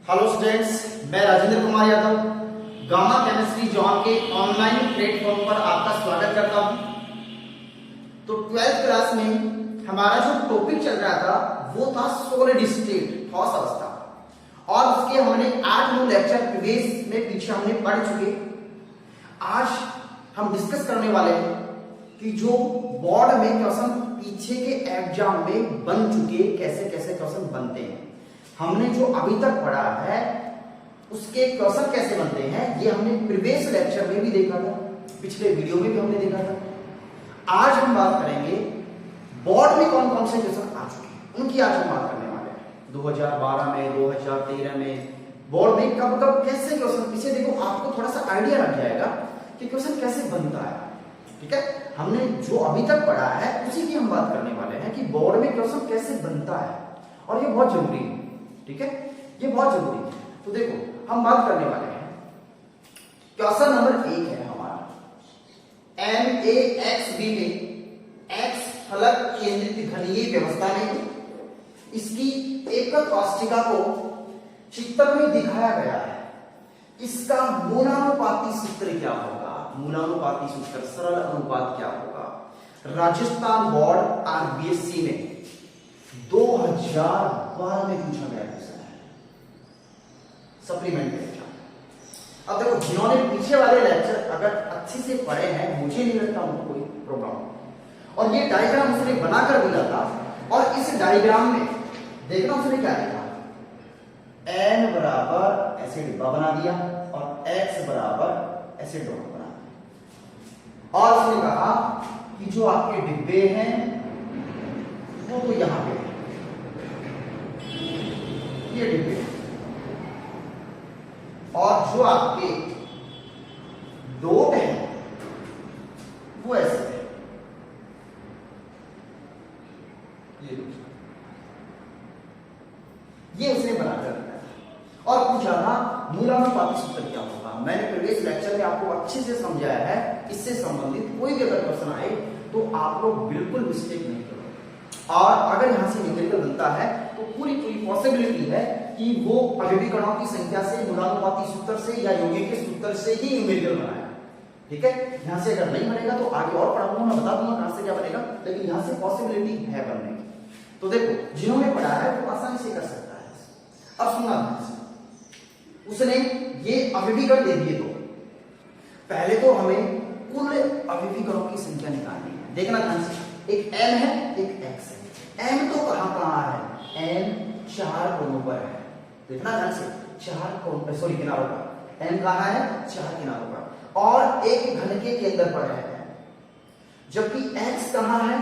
Hello students, मैं Rajendra Kumar Yadav gamma chemistry John के online platform पर आपका स्वागत करता हूं। तो 12th क्लास में हमारा जो टॉपिक चल रहा था वो था सॉलिड स्टेट, ठोस अवस्था, और उसके हमने 8-9 लेक्चर प्रीवियस में पीछे हमने पढ़ चुके। आज हम डिस्कस करने वाले हैं कि जो बोर्ड में क्वेश्चन पीछे के एग्जाम में बन चुके, कैसे कैसे क्वेश्चन बनते हैं। हमने जो अभी तक पढ़ा है उसके क्वेश्चन कैसे बनते हैं ये हमने प्रीवियस लेक्चर में भी देखा था, पिछले वीडियो में भी हमने देखा था। आज हम बात करेंगे बोर्ड में कौन कौन से क्वेश्चन आ चुके हैं, उनकी आज हम बात करने वाले हैं। 2012 में, 2013 में बोर्ड में कब कब कैसे क्वेश्चन, पीछे देखो आपको थोड़ा सा आइडिया लग जाएगा कि क्वेश्चन कैसे बनता है। ठीक है, हमने जो अभी तक पढ़ा है उसी की हम बात करने वाले हैं कि बोर्ड में क्वेश्चन कैसे बनता है, और ये बहुत जरूरी है। ठीक है, ये बहुत जरूरी है। तो देखो हम बात करने वाले हैं, क्वेश्चन नंबर 1 है हमारा, MAXB में x फलक केंद्रित घनीय व्यवस्था में इसकी एक कोष्ठिका को चित्र में दिखाया गया है। इसका मूलानुपाती सूत्र क्या होगा? मूलानुपाती सूत्र, सरल अनुपात क्या होगा? राजस्थान बोर्ड RBSC में 2012 में पूछा गया क्वेश्चन है, सप्लीमेंट्री एग्जाम। अब देखो जिन्होंने पीछे वाले लेक्चर अगर अच्छे से पढ़े हैं, मुझे नहीं लगता उनको कोई प्रॉब्लम। और ये डायग्राम उसने बनाकर दिया था, और इस डायग्राम में देखना उसने क्या लिखा, n बराबर ऐसे डिब्बा बना दिया और x बराबर ऐसे डॉट बना दिया, और उसने कहा कि जो आपके डिब्बे हैं वो तो यहां पे ये डिब्बे, और जो आपके डॉट है वो ऐसे है, ये उसने बनाकर दिया और पूछा था मूलानुपाती सूत्र क्या होगा। मैंने प्रीवियस लेक्चर में आपको अच्छे से समझाया है, इससे संबंधित कोई भी अगर क्वेश्चन आए तो आप लोग बिल्कुल मिस्टेक नहीं करो। और अगर यहां से न्यूमेरिकल बनता है तो पूरी पॉसिबिलिटी है कि वो अभिविकरणों की संख्या से, मूलानुपाती सूत्र से या यौगिक के सूत्र से ही न्यूमेरिकल बनाया। ठीक है, यहां से अगर नहीं बनेगा तो आगे और पढ़ाऊंगा, मैं बता दूंगा कहां से क्या बनेगा, लेकिन यहां से पॉसिबिलिटी है बनने की। तो देखो जिन्होंने पढ़ा है वो आसानी से कर सकता है। अब सुना उसने ये अभिविकरण दे दिए, तो पहले तो हमें कुल अभिविकरणों की संख्या निकालनी है। देखना ध्यान से, एक m है, एक x है। m तो कहां है? m 4 कोनों पर है। देखना ध्यान से, 4 कोण, सॉरी किनारों पर। m कहां है? 4 किनारों पर, और एक घन के केंद्र पर है। जबकि x कहां है?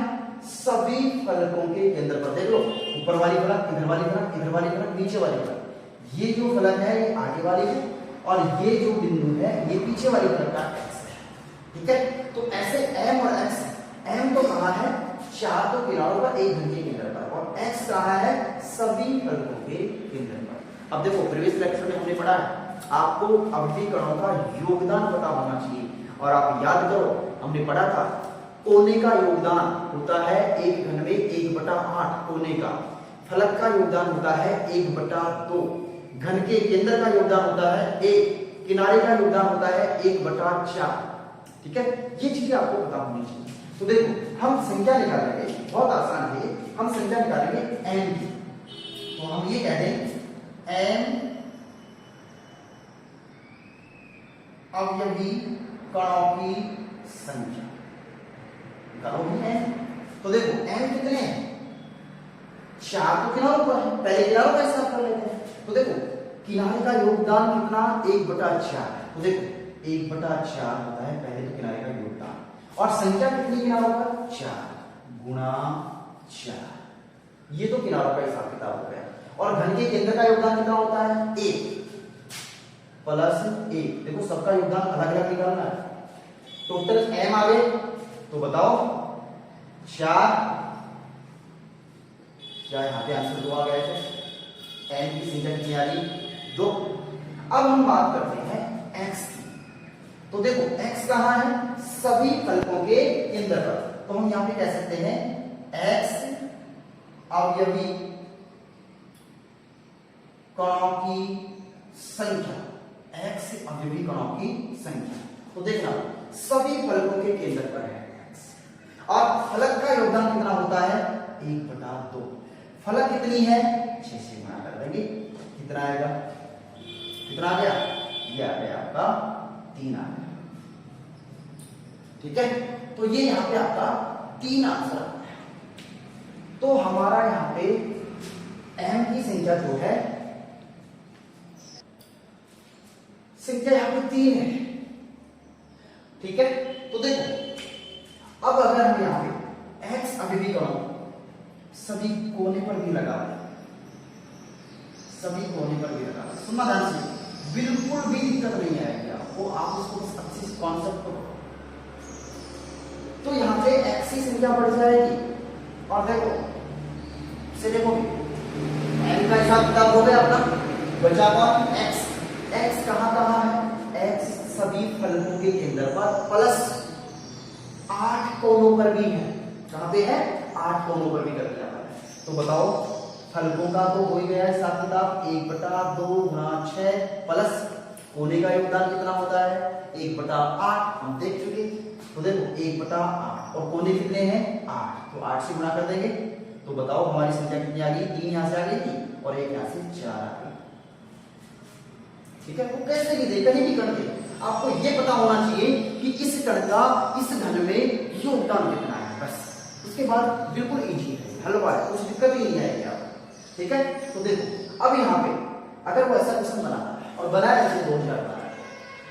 सभी फलकों के केंद्र पर। देख लो, ऊपर वाली फलक, इधर वाली फलक, इधर वाली फलक, नीचे वाली फलक। ये जो फलक है ये आगे वाली है, और ये जो बिंदु है ये पीछे वाली फलक का x है। ठीक है, तो ऐसे m और x, m तो कहां है? 4 तो किनारों पर, एक घन के केंद्र पर, और x कहां है? सभी फलकों के केंद्र पर। अब देखो प्रीवियस लेक्चर में हमने पढ़ा है आपको अभिविकरणों का योगदान पता होना चाहिए, और आप याद करो हमने पढ़ा था कोने का योगदान होता है एक घन में 1/8 कोने का, फलक का योगदान होता है 1/2, घन के केंद्र का योगदान होता है 1, किनारे का योगदान होता है 1/4। ठीक है, ये चीजें आपको पता होनी चाहिए। तो देखो हम संख्या निकालेंगे, बहुत आसान है, हम संख्या निकालेंगे n की। तो हम ये कह दें n अवयवी कणों की संख्या करोगे n। तो देखो n कितने हैं? 4 तो किनारों पर है, पहले किनारों का हिसाब कर लेते हैं। तो देखो किनारे का योगदान कितना? 1/4। तो देखो 1/4 होता है पहले तो किनारे का योगदान, और संख्या कितनी किनारों पर? 4 गुणा 4, ये तो किनारों का हिसाब किताब हो गया। और घन के केंद्र का योगदान कितना होता है? 1 प्लस 1। देखो सबका योगदान अलग अलग निकालना है। टोटल m आ गए, तो बताओ 4, क्या यहाँ पे आंसर 2 आ गया है? n की संख्या कितनी आ रही? 2। अब हम बात करते हैं x की। तो देखो x कहां है? सभी फलकों के केंद्र पर। तो हम यहां पे कह सकते हैं x अवयवी कणों की संख्या, x अवयवी कणों की संख्या। तो देखना सभी फलकों के केंद्र पर है x और फलक का योगदान कितना होता है 1/2। फलक कितनी है 6 से गुणा कर देंगे, कितना आएगा, कितना आ गया, ये आ गया आपका 3 आ गया। ठीक है, तो ये यहां पे आपका 3 आंसर आता है। तो हमारा यहां पे m की संख्या जो है, संख्या यहां पे 3 है। ठीक है, तो देखो अब अगर हम यहां पे x अवयवी कणों सभी कोने पर भी लगा दें, सभी कोने पर भी लगा दें, सुनना ध्यान से, बिल्कुल भी दिक्कत नहीं आएगी आपको, आप उसको बस अच्छे से कॉन्सेप्ट को, तो यहां पे x की संख्या बढ़ जाएगी और देखो से देखो n का हिसाब किताब हो गया अपना, बचा कौन x, x कहां है, x सभी फलकों के केंद्र पर प्लस 8 कोनों पर भी है, कहां पे है 8 कोनों पर भी कर दिया है। तो बताओ फलकों का तो हो ही गया है हिसाब किताब, 1/2 गुणा 6 प्लस कोने का योगदान कितना होता है 1/8, हम देख चुके। तो देखो 1/8 और कोने कितने हैं 8, तो 8 से गुणा कर देंगे। तो बताओ हमारी संख्या कितनी आ गई, 3 यहां से आ गई थी और 1 यहां से 4 आ गई। ठीक है, वो कैसे भी दे, कहीं भी कर दे, आपको ये पता होना चाहिए कि इस कण का इस घन में योगदान कितना है, बस उसके बाद बिल्कुल इजी है, हलवा है, कुछ दिक्कत ही नहीं आएगी आपको। ठीक है, तो देखो अब यहाँ पे अगर वो ऐसा क्वेश्चन बनाता है और बनाया जैसे 2000 बनाया,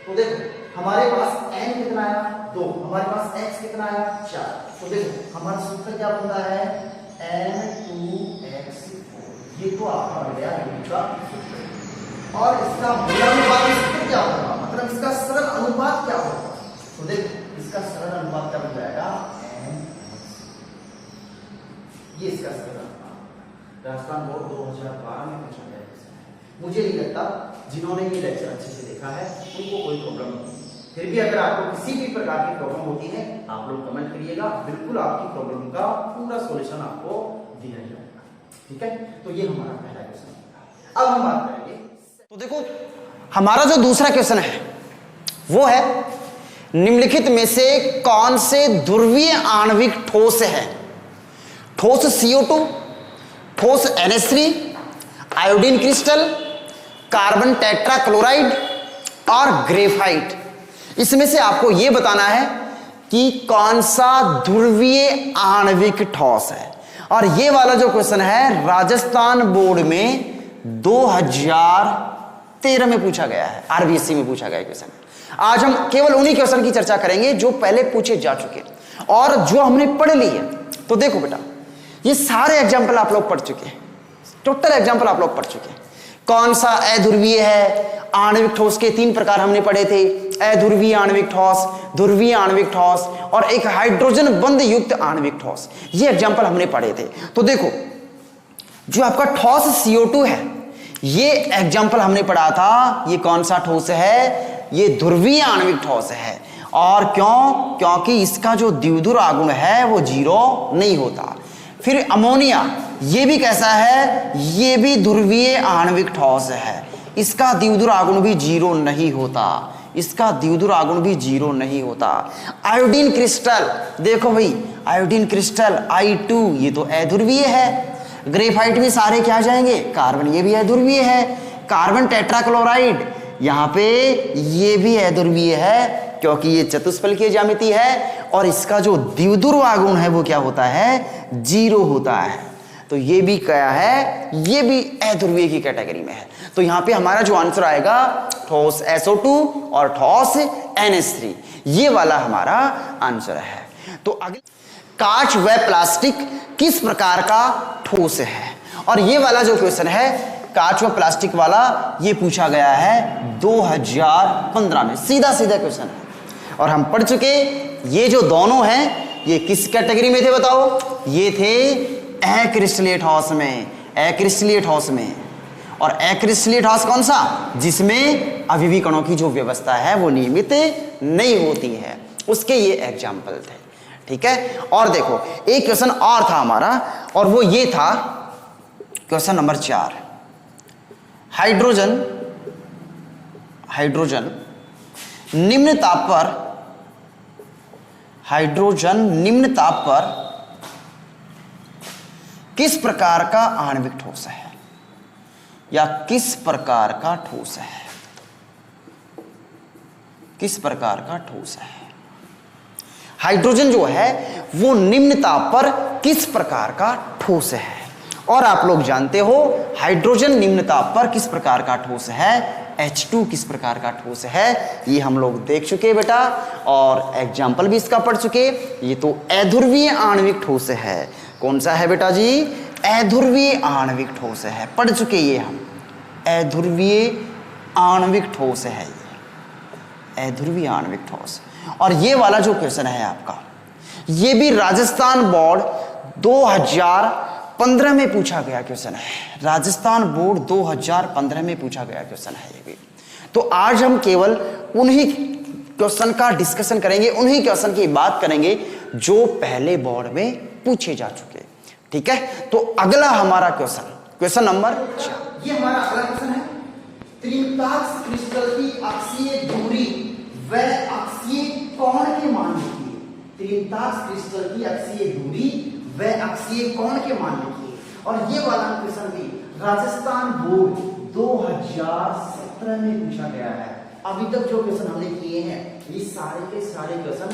तो देखो हमारे पास n कितना आया 2, हमारे पास x कितना आया 4। तो देखो हमारा सूत्र क्या बनता है n2x4, ये तो आपका बन गया का सूत्र। और इसका मूलानुपात सूत्र क्या होगा, मतलब इसका सरल अनुपात क्या होगा, तो देखो इसका सरल अनुपात क्या बन जाएगा n, ये इसका सरल अनुपात राजस्थान बोर्ड 2012 में पूछा गया है। मुझे नहीं लगता जिन्होंने ये लेक्चर अच्छे से देखा है उनको कोई प्रॉब्लम नहीं, फिर भी अगर आपको किसी भी प्रकार की प्रॉब्लम होती है आप लोग कमेंट करिएगा, बिल्कुल आपकी प्रॉब्लम का पूरा सॉल्यूशन आपको दिया जाएगा। ठीक है, तो ये हमारा पहला क्वेश्चन है। अब हम बात करेंगे, तो देखो हमारा जो दूसरा क्वेश्चन है वो है निम्नलिखित में से कौन से ध्रुवीय आणविक ठोस है, ठोस CO2, ठोस NH3, iodine crystal, carbon tetrachloride और ग्रेफाइट। इसमें से आपको यह बताना है कि कौन सा ध्रुवीय आणविक ठोस है। और ये वाला जो क्वेश्चन है राजस्थान बोर्ड में 2013 में पूछा गया है, RBSc में पूछा गया क्वेश्चन। आज हम केवल उन्हीं क्वेश्चन की चर्चा करेंगे जो पहले पूछे जा चुके और जो हमने पढ़ ली है। तो देखो बेटा ये सारे एग्जाम्पल आप लोग पढ़ चुके हैं, टोटल एग्जाम्पल आप लोग पढ़ चुके हैं। कौन सा अध्रुवीय है, आणविक ठोस के 3 प्रकार हमने पढ़े थे, अध्रुवीय आणविक ठोस, ध्रुवीय आणविक ठोस और एक हाइड्रोजन बंध युक्त आणविक ठोस, ये एग्जाम्पल हमने पढ़े थे। तो देखो जो आपका ठोस CO2 है ये एग्जाम्पल हमने पढ़ा था, ये कौन सा ठोस है, ये ध्रुवीय आणविक ठोस है। और क्यों, क्योंकि इसका जो द्विध्रुव आघूर्ण है वो 0 नहीं होता। फिर अमोनिया, ये भी कैसा है, ये भी ध्रुवीय आणविक ठोस है, इसका द्विध्रुव आघूर्ण भी 0 नहीं होता, इसका द्विध्रुव आघूर्ण भी 0 नहीं होता। आयोडीन क्रिस्टल, देखो भाई आयोडीन क्रिस्टल I2 ये तो अध्रुवीय है। ग्रेफाइट भी सारे क्या आ जाएंगे, कार्बन, ये भी अध्रुवीय है। कार्बन टेट्राक्लोराइड यहाँ पे ये भी अध्रुवीय है क्योंकि ये चतुष्फलकीय ज्यामिति है और इसका जो द्विध्रुव आघूर्ण है वो क्या होता है 0 होता है। तो ये भी क्या है, ये भी अध्रुवीय की कैटेगरी में है। तो यहाँ पे हमारा जो आंसर आएगा ठोस SO2 और ठोस NH3, ये वाला हमारा आंसर है। तो अगले कांच व प्लास्टिक किस प्रकार का ठोस है, और ये वाला जो क्वेश्चन है कांच व प्लास्टिक वाला ये पूछा गया है 2015 में, सीधा सीधा क्वेश्चन है और हम पढ़ चुके। ये जो दोनों हैं ये किस कैटेगरी में थे बताओ, ये थे अक्रिस्टलीय ठोस में, अक्रिस्टलीय ठोस में। और अक्रिस्टलीय ठोस कौन सा, जिसमें अवयवी कणों की जो व्यवस्था है वो नियमित नहीं होती है, उसके ये एग्जाम्पल थे। ठीक है, और देखो एक क्वेश्चन और था हमारा और वो ये था क्वेश्चन नंबर 4। हाइड्रोजन निम्न ताप पर किस प्रकार का आणविक ठोस है या किस प्रकार का ठोस है? किस प्रकार का ठोस है? हाइड्रोजन जो है वो निम्न ताप पर किस प्रकार का ठोस है? और आप लोग जानते हो हाइड्रोजन निम्न ताप पर किस प्रकार का ठोस है, H2 किस प्रकार का ठोस है, ये हम लोग देख चुके बेटा और एग्जाम्पल भी इसका पढ़ चुके। ये तो अध्रुवीय आणविक ठोस है। कौन सा है बेटा जी? अध्रुवीय आणविक ठोस है, पढ़ चुके ये हम। अध्रुवीय आणविक ठोस है ये, अध्रुवीय आणविक ठोस। और ये वाला जो क्वेश्चन है आपका, ये भी राजस्थान बोर्ड 2015 में पूछा गया क्वेश्चन है। राजस्थान बोर्ड 2015 में पूछा गया क्वेश्चन है ये भी। तो आज हम केवल उन्हीं क्वेश्चन का डिस्कशन करेंगे, उन्हीं क्वेश्चन की बात करेंगे जो पहले बोर्ड में पूछे जा चुके। ठीक है, तो अगला हमारा क्वेश्चन नंबर 4, ये हमारा अगला क्वेश्चन है। त्रिताक्ष क्रिस्टल की अक्षीय दूरी व अक्षीय कोण के मान लिखिए। त्रिताक्ष क्रिस्टल की अक्षीय दूरी व अक्षीय कोण के मान लिखिए। और ये वाला क्वेश्चन भी राजस्थान बोर्ड 2017 में पूछा गया है। अभी तक जो क्वेश्चन हमने किए हैं ये सारे के सारे क्वेश्चन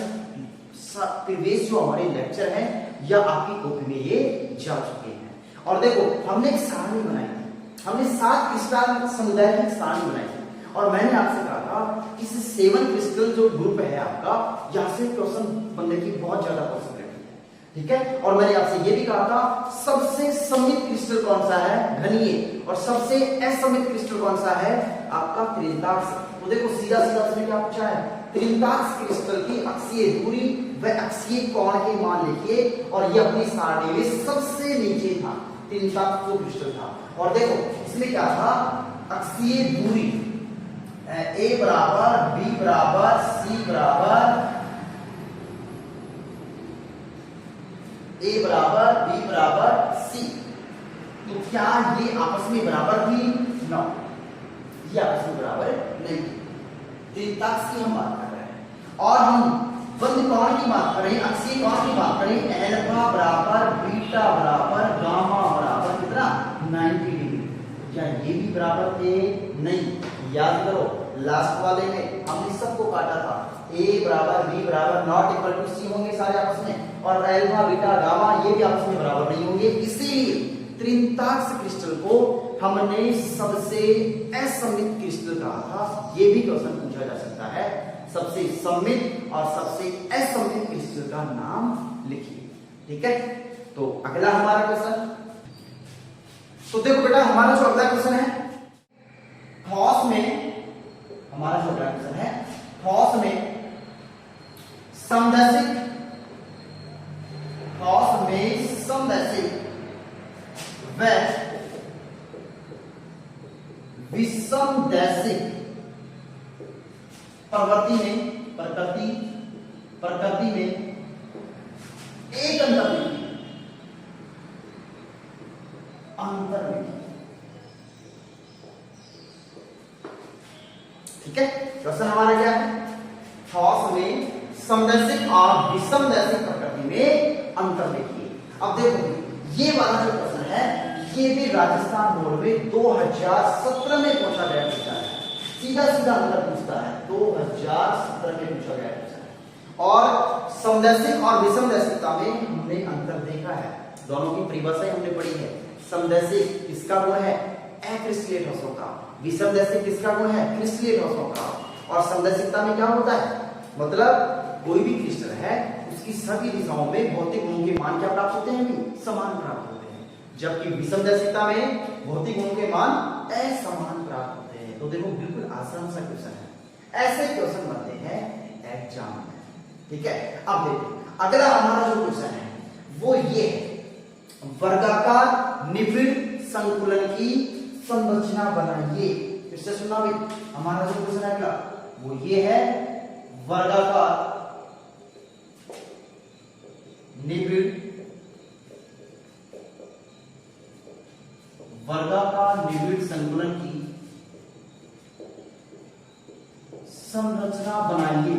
प्रीवियस जो हमारे लेक्चर है या आपकी कॉपी में ये जा चुके हैं। और देखो हमने एक सारणी बनाई थी, हमने 7 क्रिस्टल समुदाय की सारणी बनाई थी और मैंने आपसे कहा था कि 7 क्रिस्टल जो ग्रुप है आपका, यहाँ से क्वेश्चन बनने की बहुत ज्यादा पॉसिबिलिटी है। ठीक है, और मैंने आपसे ये भी कहा था सबसे सममित क्रिस्टल कौन सा है, घनीय, और सबसे असममित क्रिस्टल कौन सा है आपका, त्रिताक्ष। तो देखो सीधा सीधा उसने क्या पूछा है, त्रिताक्ष क्रिस्टल की अक्षीय दूरी व अक्षीय कोण के मान लिखिए। और ये अपनी सारणी में सबसे नीचे था त्रिताक्ष जो क्रिस्टल था। और देखो इसमें क्या था, अक्षीय दूरी A बराबर B बराबर C बराबर A बराबर B बराबर C। तो क्या ये आपस में बराबर थी? नो, ये आपस में बराबर नहीं थी। त्रिताक्ष की हम बात कर रहे हैं और हम बंद कोण की बात करें, अक्षीय कोण की बात करें, अल्फा बराबर बीटा बराबर गामा बराबर कितना, 90 डिग्री। क्या ये भी बराबर थे? नहीं। याद करो लास्ट वाले में हमने सबको काटा था, A बराबर B बराबर नॉट इक्वल टू C होंगे सारे आपस में, और अल्फा बीटा गामा ये भी आपस में बराबर नहीं होंगे। इसीलिए त्रिताक्ष क्रिस्टल को हमने सबसे असममित क्रिस्टल कहा था। ये भी क्वेश्चन पूछा जा सकता है, सबसे सममित और सबसे असममित क्रिस्टल का नाम लिखिए। ठीक है, तो अगला हमारा क्वेश्चन, तो देखो बेटा हमारा जो अगला क्वेश्चन है ठोस में, हमारा जो अगला क्वेश्चन है ठोस में समदैशिक, ठोस में समदैशिक व विषमदैशिक प्रकृति में एक अंतर लिखिए। ठीक है, क्वेश्चन हमारा क्या है, ठोस में समदैशिक और विषमदैशिक प्रकृति में अंतर लिखिए। अब देखो ये वाला जो क्वेश्चन है ये भी राजस्थान बोर्ड में 2017 में पूछा गया क्वेश्चन है। सीधा सीधा अंतर पूछता है, 2017 में पूछा गया क्वेश्चन है। और समदैशिक और विषमदैशिकता में हमने अंतर देखा है, दोनों की परिभाषाएं हमने पढ़ी है। समदैशिक किसका गुण है, अक्रिस्टलीय ठोसों का, विषमदैशिक किसका गुण है, क्रिस्टलीय ठोसों का। और समदैशिकता में क्या होता है, मतलब कोई भी क्रिस्टल है उसकी सभी दिशाओं में भौतिक गुणों के मान क्या प्राप्त होते हैं, समान प्राप्त होते हैं, जबकि विषमदैशिकता में भौतिक गुणों के मान असमान प्राप्त होते हैं। तो देखो बिल्कुल आसान सा क्वेश्चन है, ऐसे क्वेश्चन बनते हैं एग्जाम में। ठीक है, अब देखो अगला हमारा जो क्वेश्चन है वो ये है, वर्गाकार निबिड़ संकुलन की संरचना बनाइए। फिर से सुनना भाई, हमारा जो क्वेश्चन है अगला वो ये है, वर्गाकार निबिड़, वर्गाकार निबिड़ संकुलन की संरचना बनाइए,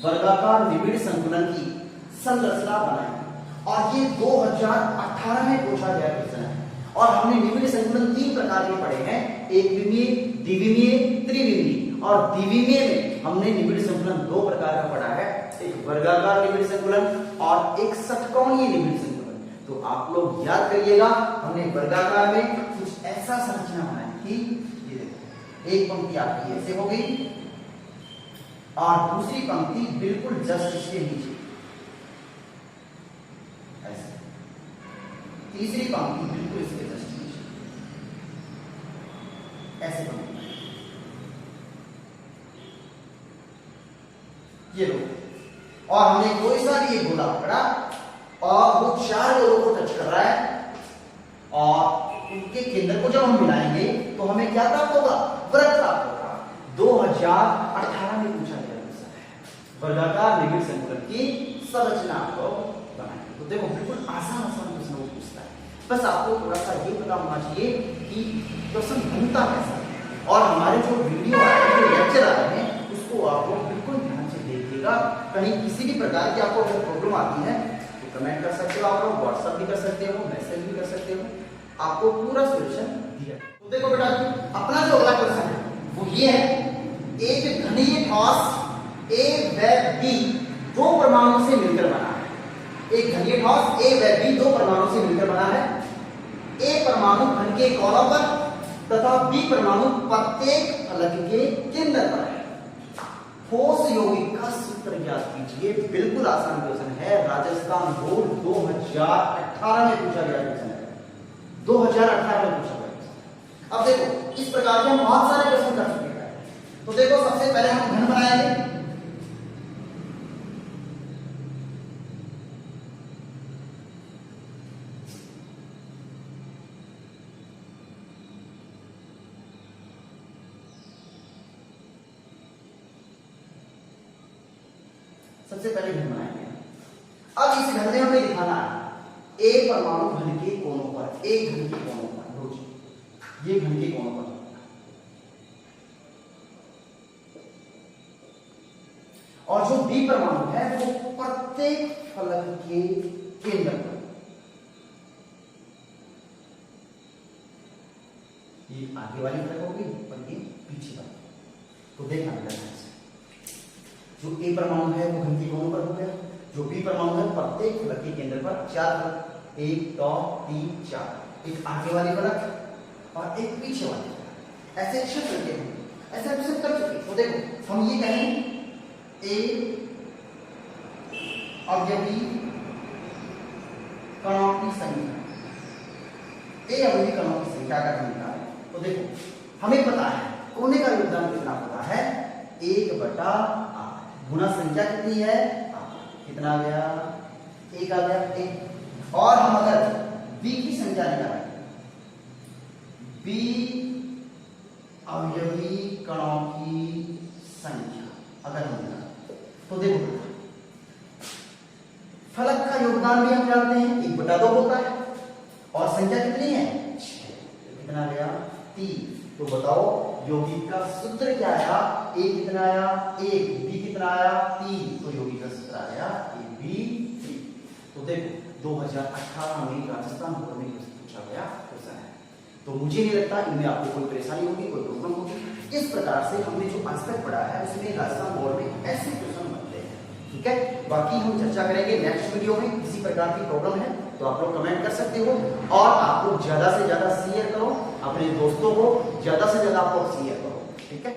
वर्गाकार निबिड़ संकुलन की संरचना बनाइए। और ये 2018 में पूछा गया क्वेश्चन है। और हमने निबिड़ संकुलन 3 प्रकार के पढ़े हैं, एक विमीय, द्विविमीय, त्रिविमीय। और द्विविमीय में हमने निबिड़ संकुलन 2 प्रकार का पढ़ा है, एक वर्गाकार निबिड़ संकुलन और एक षटकोणीय निबिड़ संकुलन। तो आप लोग याद करिएगा, हमने वर्गाकार में कुछ ऐसा संरचना बनाई थी, ये देखो एक पंक्ति आपकी ऐसे हो गई और दूसरी पंक्ति बिल्कुल जस्ट इसके नीचे ऐसे, तीसरी पंक्ति बिल्कुल इसके जस्ट नीचे ऐसे पंक्ति, ये लो। और हमने कोई सा भी एक गोला पकड़ा और वो 4 गोलों को टच कर रहा है और उनके केंद्र को जब हम मिलाएंगे तो हमें क्या प्राप्त होगा, वृत्त प्राप्त होगा। 2018 में पूछा गया वर्गाकार निबिड़ संकुलन की संरचना को बनाएंगे। तो देखो बिल्कुल आसान प्रश्न पूछता है, बस आपको थोड़ा सा ये पता होना चाहिए कि प्रश्न बनता कैसा है। और हमारे जो वीडियो आ रहे हैं, जो लेक्चर आ रहे हैं, उसको आप लोग बिल्कुल ध्यान से देखिएगा। कहीं किसी भी प्रकार की आपको अगर प्रॉब्लम आती है तो कमेंट कर सकते हो, आप लोग व्हाट्सएप भी कर सकते हो, मैसेज भी कर सकते हो, आपको पूरा सोल्यूशन दिया। तो देखो बेटा, अपना जो अगला क्वेश्चन है वो ये है, एक घनीय ठोस A व B 2 परमाणु से मिलकर बना है। एक घनीय ठोस A व B 2 परमाणु से मिलकर बना है। A परमाणु घन के कोनों पर तथा B परमाणु प्रत्येक फलक के केंद्र पर है। ठोस यौगिक का सूत्र ज्ञात कीजिए। बिल्कुल आसान क्वेश्चन है, राजस्थान बोर्ड 2018 में पूछा गया क्वेश्चन है, 2018 में पूछा गया। अब देखो इस प्रकार के हम बहुत सारे प्रश्न कर चुके हैं। तो देखो सबसे पहले हम घन बनाएंगे। सबसे पहले घन बनाएंगे। अब इस घन में हमें दिखाना है ए परमाणु घन के कोनों पर, एक घन के कोनों पर, रोज ये घन के कोनों पर, और जो बी परमाणु है वो प्रत्येक फलक के केंद्र पर। ये आगे वाली फलक होगी और ये पीछे वाली। तो देखना बेटा, जो ए परमाणु है वो घन के कोनों पर हो गया, जो बी परमाणु है प्रत्येक फलक के केंद्र पर 4 फलक, 1 2 3 4, एक आगे वाली फलक और एक पीछे वाली फलक, ऐसे अक्षर करके हम ऐसे अक्षर कर चुके। तो देखो हम ये कहें ए अवयवी कणों की संख्या, ए अवयवी कणों की संख्या का निकाल। तो देखो हमें पता है कोने का योगदान कितना होता है, 1/8 गुना संख्या कितनी है, कितना आ गया, 1 आ गया 1। और हम अगर b की संख्या निकालें, b अवयवी कणों की संख्या अगर हम निकालें तो देखो फलक का योगदान भी हम जानते हैं 1/2 होता है और संख्या कितनी है 6, कितना गया 3। तो बताओ यौगिक का सूत्र क्या आया, ए कितना आया 1, बी कितना आया 3, तो यौगिक का सूत्र आया AB3। तो देखो 2018 में राजस्थान बोर्ड में पूछा गया क्वेश्चन है। तो मुझे नहीं लगता इनमें आपको कोई परेशानी होगी, कोई प्रॉब्लम होगी। इस प्रकार से हमने जो आज तक पढ़ा है उसमें राजस्थान बोर्ड में ऐसे क्वेश्चन बनते हैं, ठीक है। बाकी हम चर्चा करेंगे नेक्स्ट वीडियो में। किसी प्रकार की प्रॉब्लम है तो आप लोग कमेंट कर सकते हो, और आप लोग ज्यादा से ज्यादा शेयर करो, अपने दोस्तों को ज्यादा से ज्यादा आप लोग शेयर करो, ठीक है।